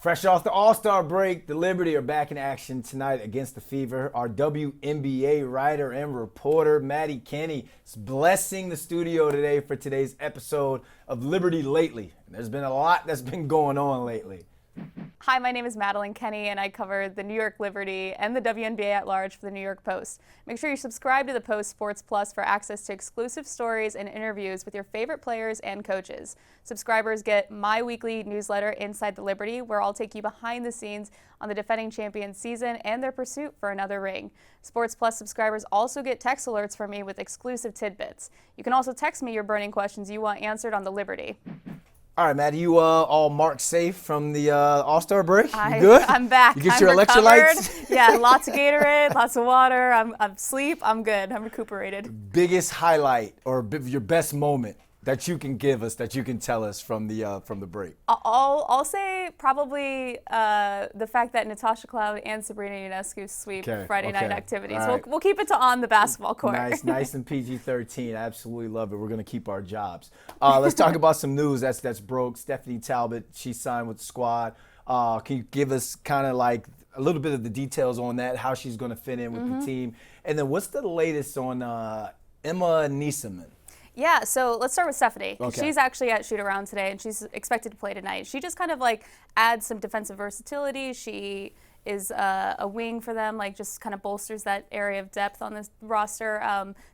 Fresh off the AllStar Break, the Liberty are back in action tonight against the Fever. Our WNBA writer and reporter, Maddie Kenney, is blessing the studio today for today's episode of Liberty Lately. There's been a lot that's been going on lately. Hi, my name is Madeline Kenney, and I cover the New York Liberty and the WNBA at large for the New York Post. Make sure you subscribe to the Post Sports Plus for access to exclusive stories and interviews with your favorite players and coaches. Subscribers get my weekly newsletter, Inside the Liberty, where I'll take you behind the scenes on the defending champions season and their pursuit for another ring. Sports Plus subscribers also get text alerts from me with exclusive tidbits. You can also text me your burning questions you want answered on the Liberty. All right, Maddie, you all marked safe from the AllStar Break? You good? I'm back. You get I'm your recovered. electrolytes? Yeah, lots of Gatorade, lots of water. I'm asleep. I'm good. I'm recuperated. Biggest highlight or your best moment that you can give us, that you can tell us from the break? I'll say probably the fact that Natasha Cloud and Sabrina Ionescu sweep Friday night activities. Right. We'll keep it to on the basketball court. Nice and PG-13. Absolutely love it. We're going to keep our jobs. Let's talk about some news that's broke. Stephanie Talbot, she signed with the squad. Can you give us kind of like a little bit of the details on that, how she's going to fit in with the team? And then what's the latest on Emma Niesemann? Yeah, so let's start with Stephanie. Okay. She's actually at shoot-around today, and she's expected to play tonight. She just kind of like adds some defensive versatility. She is a wing for them, like just kind of bolsters that area of depth on this roster.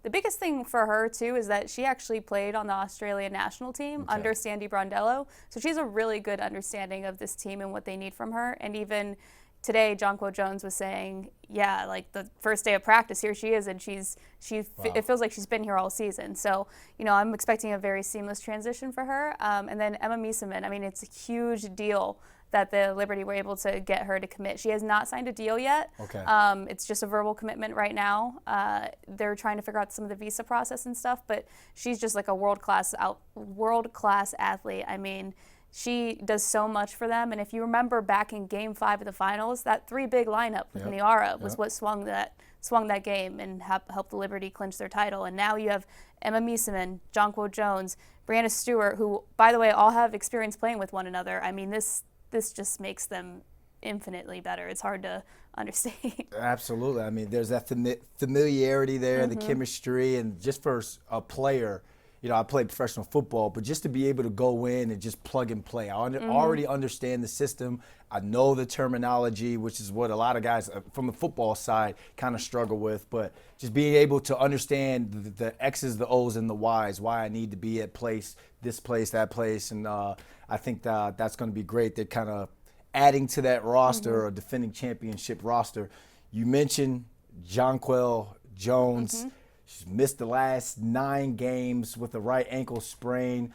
The biggest thing for her, too, is that she actually played on the Australian national team under Sandy Brondello. So she has a really good understanding of this team and what they need from her. And even today, Jonquil Jones was saying, yeah, like the first day of practice, here she is, and it feels like she's been here all season. So, I'm expecting a very seamless transition for her. And then Emma Niesemann, I mean, it's a huge deal that the Liberty were able to get her to commit. She has not signed a deal yet. Okay. It's just a verbal commitment right now. They're trying to figure out some of the visa process and stuff, but she's just like a world-class athlete. I mean, she does so much for them, and if you remember back in Game 5 of the finals, that three big lineup with Niara was what swung that game and helped the Liberty clinch their title. And now you have Emma Niesemann, Jonquil Jones, Brianna Stewart, who, by the way, all have experience playing with one another. I mean, this just makes them infinitely better. It's hard to understate. Absolutely. I mean, there's that familiarity there, the chemistry, and just for a player. I played professional football, but just to be able to go in and just plug and play. I already understand the system. I know the terminology, which is what a lot of guys from the football side kind of struggle with. But just being able to understand the X's, the O's, and the Y's, why I need to be at this place, that place. And I think that's going to be great. They're kind of adding to that roster, a defending championship roster. You mentioned Jonquil Jones. She's missed the last 9 games with a right ankle sprain.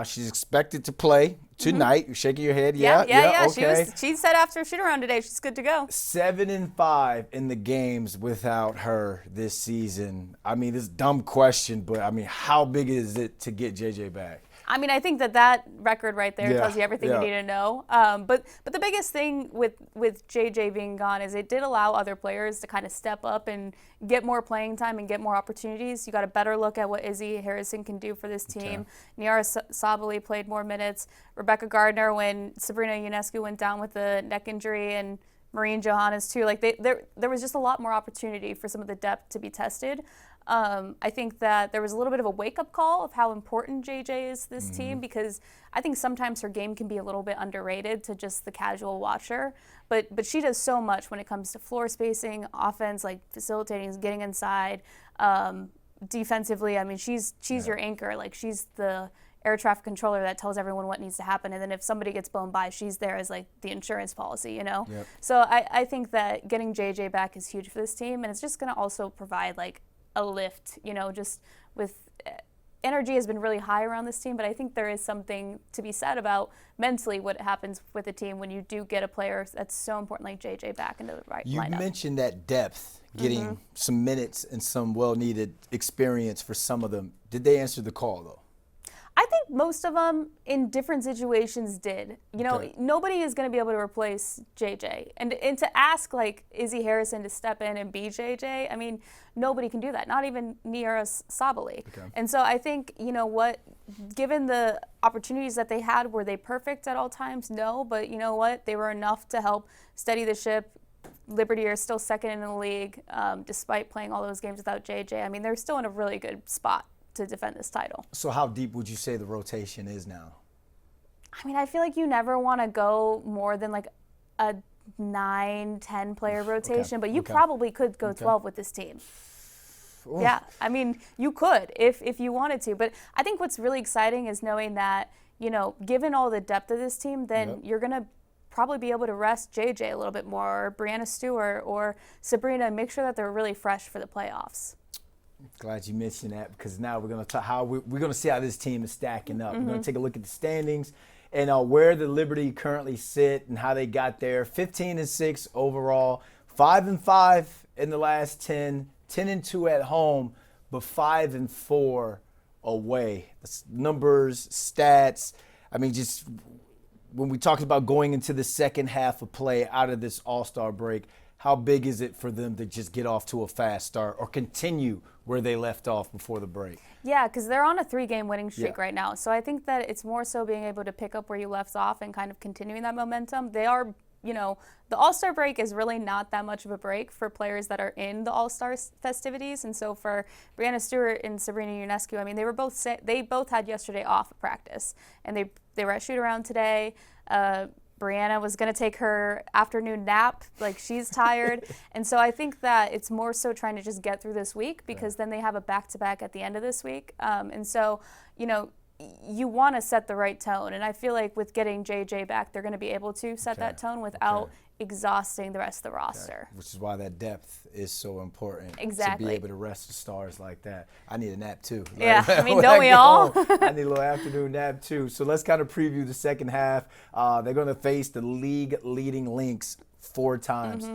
She's expected to play tonight. You're shaking your head. Yeah. Okay. She said after shoot-around today she's good to go. 7-5 in the games without her this season. I mean, this is a dumb question, but I mean, how big is it to get JJ back? I mean, I think that record right there tells you everything you need to know. But the biggest thing with JJ being gone is it did allow other players to kind of step up and get more playing time and get more opportunities. You got a better look at what Izzy Harrison can do for this team. Niara Sabally played more minutes. Rebecca Gardner, when Sabrina Ionescu went down with the neck injury, and Maureen Johannes too. Like there was just a lot more opportunity for some of the depth to be tested. I think that there was a little bit of a wake-up call of how important JJ is to this team, because I think sometimes her game can be a little bit underrated to just the casual watcher. But she does so much when it comes to floor spacing, offense, like facilitating, getting inside, defensively. I mean, she's your anchor. Like, she's the air traffic controller that tells everyone what needs to happen. And then if somebody gets blown by, she's there as like the insurance policy, So I think that getting JJ back is huge for this team, and it's just going to also provide like a lift, just with energy has been really high around this team, but I think there is something to be said about mentally what happens with a team when you do get a player that's so important like JJ back into the right lineup. You mentioned that depth, getting some minutes and some well-needed experience for some of them. Did they answer the call, though? I think most of them in different situations did. Nobody is going to be able to replace JJ. And to ask, like, Izzy Harrison to step in and be JJ, I mean, nobody can do that, not even Niera Sabali. Okay. And so I think, given the opportunities that they had, were they perfect at all times? No, but you know what? They were enough to help steady the ship. Liberty are still second in the league, despite playing all those games without JJ. I mean, they're still in a really good spot to defend this title. So how deep would you say the rotation is now? I mean, I feel like you never want to go more than like a 9-10 player rotation, but you probably could go 12 with this team. Oof. Yeah, I mean, you could if you wanted to. But I think what's really exciting is knowing that, given all the depth of this team, then you're going to probably be able to rest JJ a little bit more, or Brianna Stewart, or Sabrina, and make sure that they're really fresh for the playoffs. Glad you mentioned that, because now we're going to talk we're going to see how this team is stacking up. We're going to take a look at the standings and where the Liberty currently sit and how they got there. 15-6 overall, 5-5 in the last 10, 10-2 at home, but 5-4 away. That's numbers, stats. I mean, just when we talked about going into the second half of play out of this All-Star break, how big is it for them to just get off to a fast start or continue where they left off before the break? Yeah, because they're on a 3-game winning streak right now. So I think that it's more so being able to pick up where you left off and kind of continuing that momentum. They are, the All-Star break is really not that much of a break for players that are in the All-Star festivities. And so for Brianna Stewart and Sabrina Ionescu, I mean, they both had yesterday off of practice. And they were at shoot-around today. Brianna was going to take her afternoon nap, like she's tired. And so I think that it's more so trying to just get through this week, because then they have a back-to-back at the end of this week. And so, you want to set the right tone. And I feel like with getting JJ back, they're going to be able to set that tone without exhausting the rest of the roster. Which is why that depth is so important. Exactly. To be able to rest the stars like that. I need a nap too. Yeah, I mean, don't we all? I need a little afternoon nap too. So let's kind of preview the second half. They're going to face the league-leading Lynx 4 times.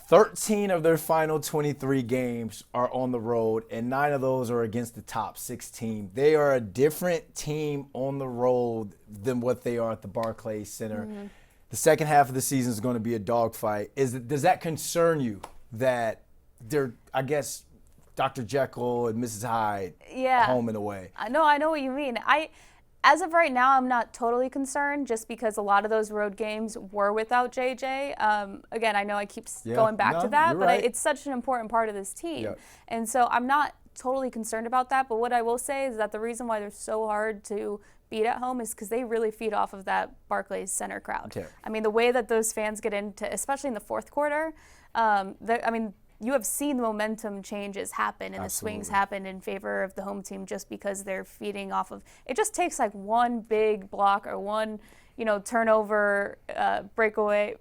13 of their final 23 games are on the road, and 9 of those are against the top 6 team. They are a different team on the road than what they are at the Barclays Center. The second half of the season is going to be a dogfight. Does that concern you that they're, I guess, Dr. Jekyll and Mrs. Hyde home and away? I know what you mean. As of right now, I'm not totally concerned, just because a lot of those road games were without JJ. Again, I know I keep going back to that, but it's such an important part of this team. And so I'm not totally concerned about that. But what I will say is that the reason why they're so hard to beat at home is because they really feed off of that Barclays Center crowd. I mean, the way that those fans get into, especially in the fourth quarter, you have seen the momentum changes happen and the swings happen in favor of the home team, just because they're feeding off of it. Just takes like one big block or one, turnover, breakaway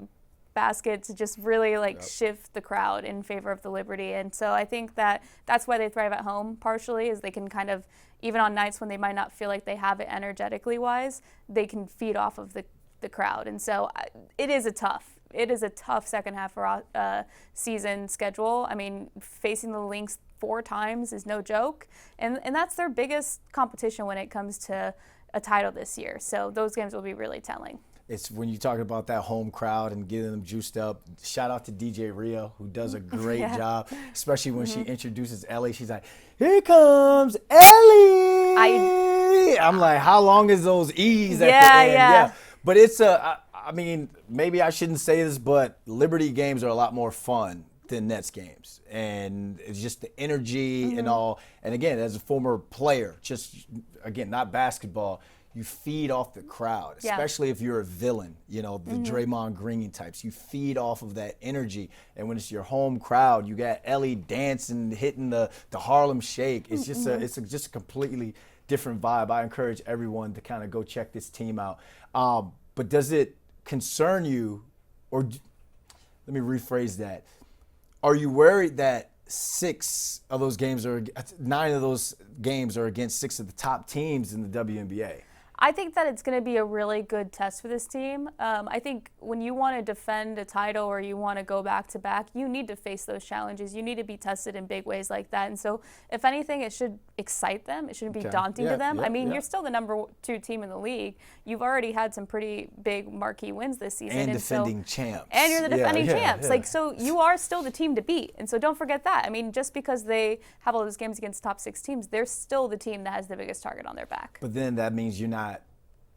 basket to just really shift the crowd in favor of the Liberty. And so I think that that's why they thrive at home partially, is they can kind of, even on nights when they might not feel like they have it energetically wise, they can feed off of the crowd. And so it is a tough second half season schedule. I mean, facing the Lynx 4 times is no joke. And that's their biggest competition when it comes to a title this year. So those games will be really telling. It's when you talk about that home crowd and getting them juiced up. Shout out to DJ Rio, who does a great job, especially when she introduces Ellie. She's like, "Here comes Ellie." I'm like, how long is those E's at the end? Yeah. But it's I mean, maybe I shouldn't say this, but Liberty games are a lot more fun than Nets games. And it's just the energy and all. And again, as a former player, just, again, not basketball, you feed off the crowd, especially if you're a villain, the Draymond Green types. You feed off of that energy. And when it's your home crowd, you got Ellie dancing, hitting the Harlem Shake. It's just just a completely different vibe. I encourage everyone to kind of go check this team out. But does it concern you, or let me rephrase that? Are you worried that 9 of those games are against 6 of the top teams in the WNBA? I think that it's going to be a really good test for this team. I think when you want to defend a title or you want to go back to back, you need to face those challenges. You need to be tested in big ways like that. And so, if anything, it should excite them. It shouldn't be daunting to them. I mean, you're still the number 2 team in the league. You've already had some pretty big marquee wins this season. And defending champs. And you're the defending champs. Like, so you are still the team to beat. And so don't forget that. I mean, just because they have all those games against top 6 teams, they're still the team that has the biggest target on their back. But then that means you're not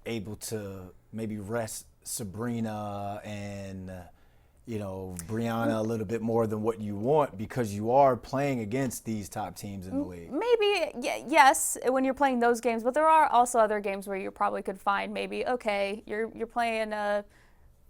able to maybe rest Sabrina and Brianna a little bit more than what you want, because you are playing against these top teams in the league. Maybe, yes, when you're playing those games, but there are also other games where you probably could find maybe, okay, you're playing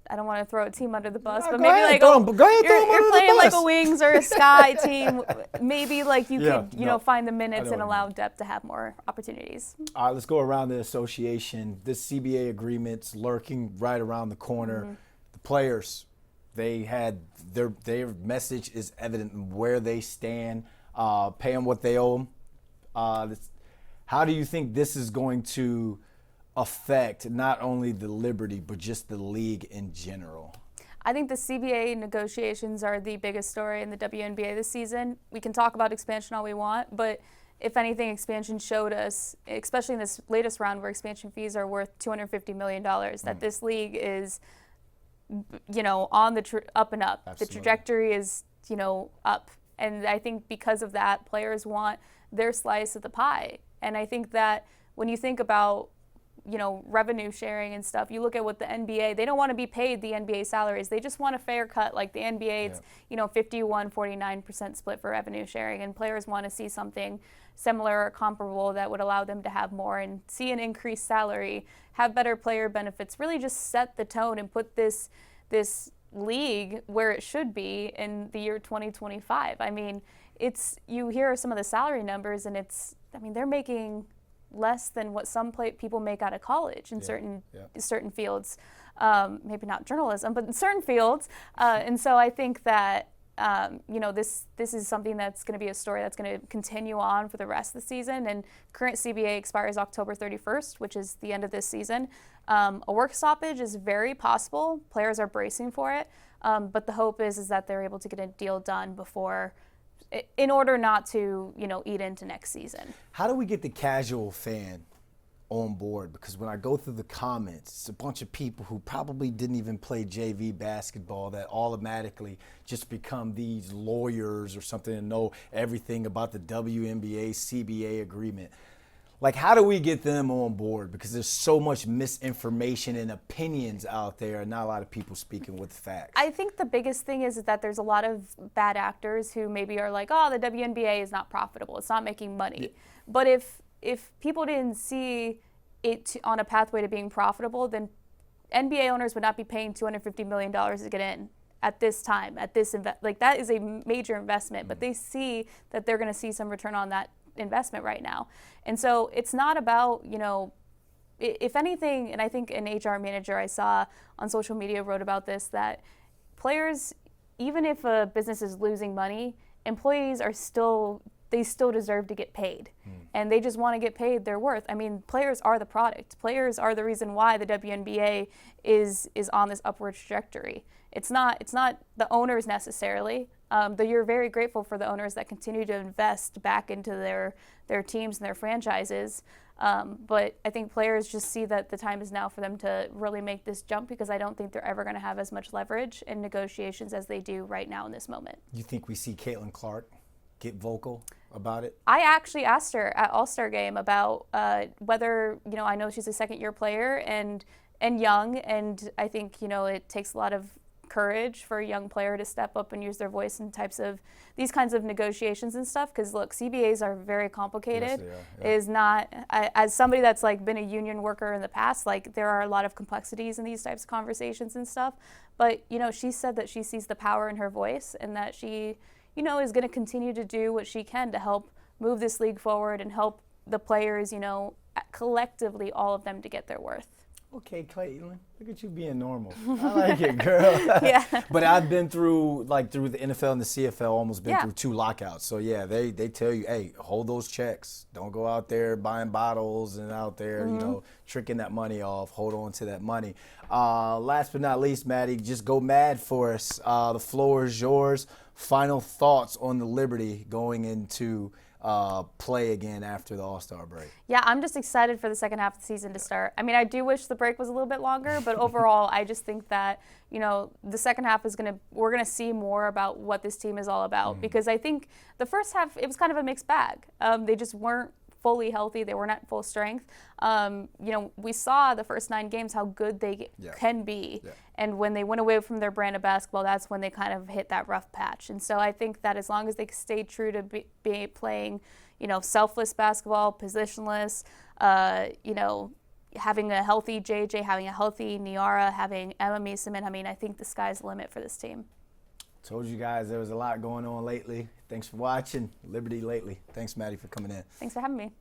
I don't want to throw a team under the bus, but maybe like you're playing like a Wings or a Sky team. Maybe like you could find the minutes and allow depth to have more opportunities. All right, let's go around the association. This CBA agreement's lurking right around the corner. The players, their message is evident in where they stand. Pay them what they owe them. How do you think this is going to affect not only the Liberty, but just the league in general? I think the CBA negotiations are the biggest story in the WNBA this season. We can talk about expansion all we want, but if anything, expansion showed us, especially in this latest round where expansion fees are worth $250 million, that this league is, on the up and up. Absolutely. The trajectory is, up. And I think because of that, players want their slice of the pie. And I think that when you think about revenue sharing and stuff, you look at what the NBA, they don't want to be paid the NBA salaries. They just want a fair cut. Like the NBA, it's, 51-49% split for revenue sharing, and players want to see something similar or comparable that would allow them to have more and see an increased salary, have better player benefits, really just set the tone and put this league where it should be in the year 2025. I mean, you hear some of the salary numbers and they're making less than what some people make out of college in certain fields, maybe not journalism, but in certain fields. And so I think that this is something that's going to be a story that's going to continue on for the rest of the season. And current CBA expires October 31st, which is the end of this season. A work stoppage is very possible. Players are bracing for it, but the hope is that they're able to get a deal done before, in order not to, eat into next season. How do we get the casual fan on board? Because when I go through the comments, it's a bunch of people who probably didn't even play JV basketball that automatically just become these lawyers or something and know everything about the WNBA CBA agreement. Like, how do we get them on board? Because there's so much misinformation and opinions out there and not a lot of people speaking with facts. I think the biggest thing is that there's a lot of bad actors who maybe are like, oh, the WNBA is not profitable. It's not making money. Yeah. But if people didn't see it on a pathway to being profitable, then NBA owners would not be paying $250 million to get in at this time, that is a major investment, but they see that they're going to see some return on that investment right now. And so it's not about, if anything, and I think an HR manager I saw on social media wrote about this, that players, even if a business is losing money, employees still deserve to get paid. And they just want to get paid their worth. I mean, players are the product. Players are the reason why the WNBA is on this upward trajectory. It's not the owners necessarily. Though you're very grateful for the owners that continue to invest back into their teams and their franchises. But I think players just see that the time is now for them to really make this jump, because I don't think they're ever going to have as much leverage in negotiations as they do right now in this moment. You think we see Caitlin Clark get vocal about it? I actually asked her at AllStar Game about whether, I know she's a second-year player and young, and I think, it takes a lot of courage for a young player to step up and use their voice in these kinds of negotiations and stuff. Because look, CBAs are very complicated. Yes, they are. Is not, as somebody that's been a union worker in the past, there are a lot of complexities in these types of conversations and stuff. But she said that she sees the power in her voice, and that she is going to continue to do what she can to help move this league forward and help the players, collectively, all of them, to get their worth. Okay, Caitlin, look at you being normal. I like it, girl. Yeah. But I've been through the NFL and the CFL, almost been Yeah. through 2 lockouts. So, yeah, they tell you, hey, hold those checks. Don't go out there buying bottles and out there, tricking that money off. Hold on to that money. Last but not least, Maddie, just go mad for us. The floor is yours. Final thoughts on the Liberty going into play again after the AllStar break. Yeah, I'm just excited for the second half of the season to start. I mean, I do wish the break was a little bit longer, but overall, I just think that, the second half we're going to see more about what this team is all about, because I think the first half, it was kind of a mixed bag. They just weren't fully healthy. They weren't at full strength. We saw the first 9 games how good they can be. Yeah. And when they went away from their brand of basketball, that's when they kind of hit that rough patch. And so I think that as long as they stay true to be playing, selfless basketball, positionless, having a healthy JJ, having a healthy Niara, having Emma Meeseman, I think the sky's the limit for this team. Told you guys there was a lot going on lately. Thanks for watching Liberty Lately. Thanks, Maddie, for coming in. Thanks for having me.